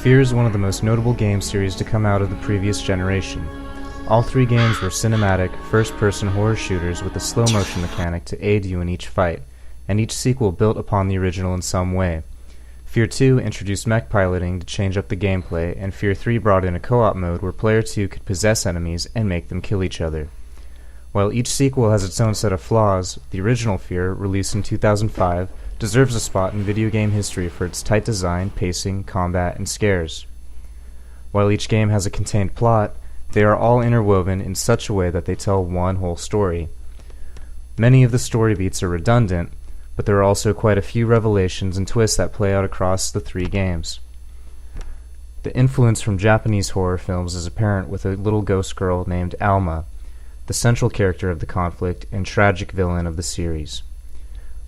Fear is one of the most notable game series to come out of the previous generation. All three games were cinematic, first-person horror shooters with a slow-motion mechanic to aid you in each fight, and each sequel built upon the original in some way. Fear 2 introduced mech piloting to change up the gameplay, and Fear 3 brought in a co-op mode where player 2 could possess enemies and make them kill each other. While each sequel has its own set of flaws, the original Fear, released in 2005, deserves a spot in video game history for its tight design, pacing, combat, and scares. While each game has a contained plot, they are all interwoven in such a way that they tell one whole story. Many of the story beats are redundant, but there are also quite a few revelations and twists that play out across the three games. The influence from Japanese horror films is apparent with a little ghost girl named Alma, the central character of the conflict and tragic villain of the series.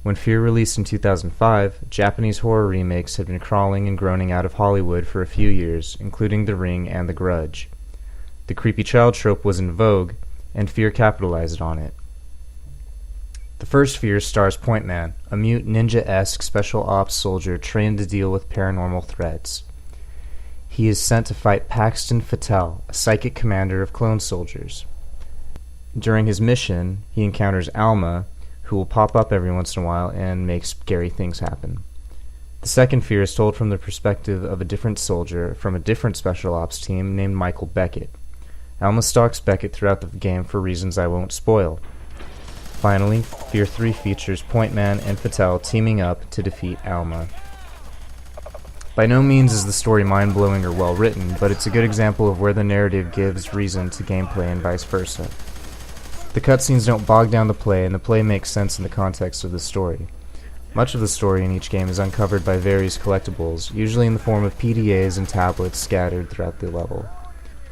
When Fear released in 2005, Japanese horror remakes had been crawling and groaning out of Hollywood for a few years, including The Ring and The Grudge. The creepy child trope was in vogue, and Fear capitalized on it. The first Fear stars Point Man, a mute ninja-esque special ops soldier trained to deal with paranormal threats. He is sent to fight Paxton Fattel, a psychic commander of clone soldiers. During his mission, he encounters Alma, who will pop up every once in a while and make scary things happen. The second Fear is told from the perspective of a different soldier from a different special ops team named Michael Beckett. Alma stalks Beckett throughout the game for reasons I won't spoil. Finally, Fear 3 features Point Man and Fattel teaming up to defeat Alma. By no means is the story mind-blowing or well-written, but it's a good example of where the narrative gives reason to gameplay and vice versa. The cutscenes don't bog down the play, and the play makes sense in the context of the story. Much of the story in each game is uncovered by various collectibles, usually in the form of PDAs and tablets scattered throughout the level.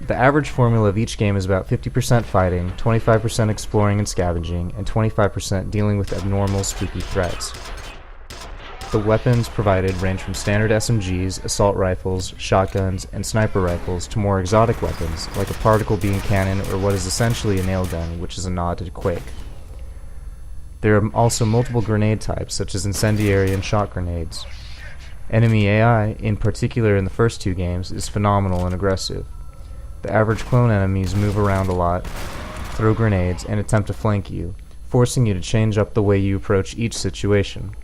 The average formula of each game is about 50% fighting, 25% exploring and scavenging, and 25% dealing with abnormal, spooky threats. The weapons provided range from standard SMGs, assault rifles, shotguns, and sniper rifles to more exotic weapons, like a particle beam cannon or what is essentially a nail gun, which is a nod to Quake. There are also multiple grenade types, such as incendiary and shot grenades. Enemy AI, in particular in the first two games, is phenomenal and aggressive. The average clone enemies move around a lot, throw grenades, and attempt to flank you, forcing you to change up the way you approach each situation.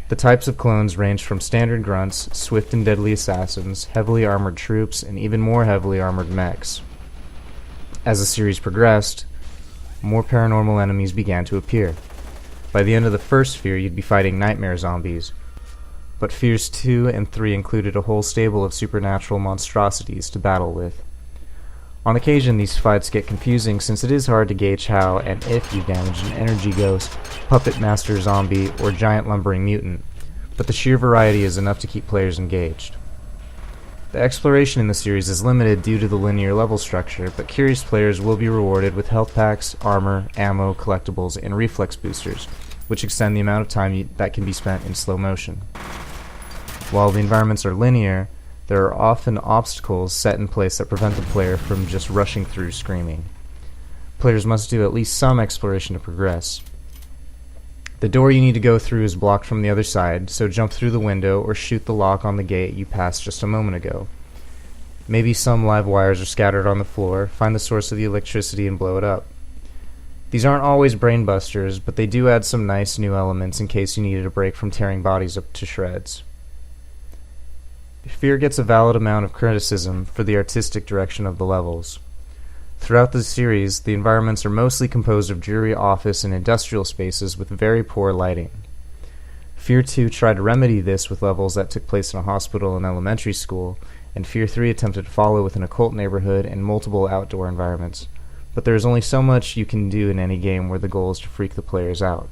The types of clones range from standard grunts, swift and deadly assassins, heavily armored troops, and even more heavily armored mechs. As the series progressed, more paranormal enemies began to appear. By the end of the first Fear, you'd be fighting nightmare zombies, but Fears 2 and 3 included a whole stable of supernatural monstrosities to battle with. On occasion, these fights get confusing since it is hard to gauge how and if you damage an energy ghost, puppet master zombie, or giant lumbering mutant, but the sheer variety is enough to keep players engaged. The exploration in the series is limited due to the linear level structure, but curious players will be rewarded with health packs, armor, ammo, collectibles, and reflex boosters, which extend the amount of time that can be spent in slow motion. While the environments are linear, there are often obstacles set in place that prevent the player from just rushing through screaming. Players must do at least some exploration to progress. The door you need to go through is blocked from the other side, so jump through the window or shoot the lock on the gate you passed just a moment ago. Maybe some live wires are scattered on the floor, find the source of the electricity and blow it up. These aren't always brain busters, but they do add some nice new elements in case you needed a break from tearing bodies up to shreds. Fear gets a valid amount of criticism for the artistic direction of the levels. Throughout the series, the environments are mostly composed of dreary office and industrial spaces with very poor lighting. Fear 2 tried to remedy this with levels that took place in a hospital and elementary school, and Fear 3 attempted to follow with an occult neighborhood and multiple outdoor environments. But there is only so much you can do in any game where the goal is to freak the players out.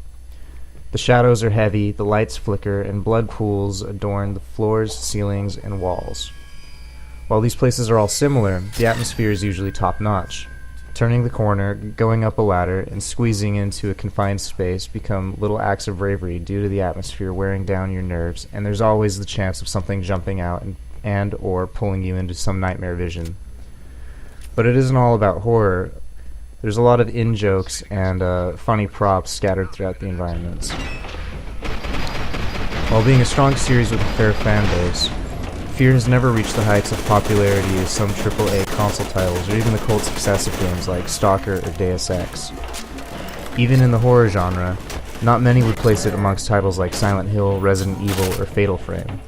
The shadows are heavy, the lights flicker, and blood pools adorn the floors, ceilings, and walls. While these places are all similar, the atmosphere is usually top-notch. Turning the corner, going up a ladder, and squeezing into a confined space become little acts of bravery due to the atmosphere wearing down your nerves, and there's always the chance of something jumping out and or pulling you into some nightmare vision. But it isn't all about horror. There's a lot of in-jokes and funny props scattered throughout the environments. While being a strong series with a fair fan base, Fear has never reached the heights of popularity as some AAA console titles or even the cult success of games like Stalker or Deus Ex. Even in the horror genre, not many would place it amongst titles like Silent Hill, Resident Evil, or Fatal Frame.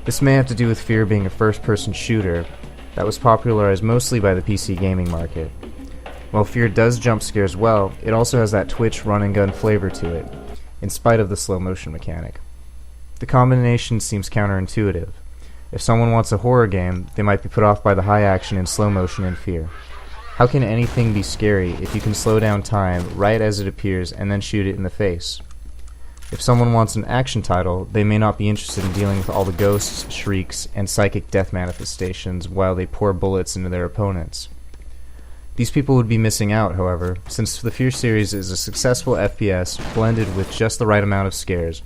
This may have to do with Fear being a first-person shooter that was popularized mostly by the PC gaming market. While Fear does jump scares well, it also has that twitch run-and-gun flavor to it, in spite of the slow motion mechanic. The combination seems counterintuitive. If someone wants a horror game, they might be put off by the high action and slow motion in Fear. How can anything be scary if you can slow down time right as it appears and then shoot it in the face? If someone wants an action title, they may not be interested in dealing with all the ghosts, shrieks, and psychic death manifestations while they pour bullets into their opponents. These people would be missing out, however, since the Fear series is a successful FPS blended with just the right amount of scares,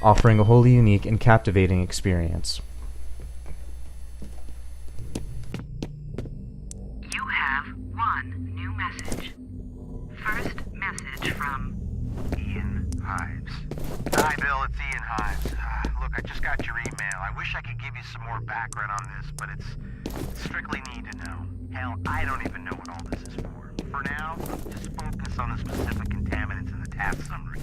offering a wholly unique and captivating experience. You have one new message. First message from Ian Hives. Hi, Bill. It's Ian Hives. Look, I just got your email. I wish I could give you some more background on this, but it's strictly need to know. Hell, I don't even know what all this is for. For now, just focus on the specific contaminants in the task summary.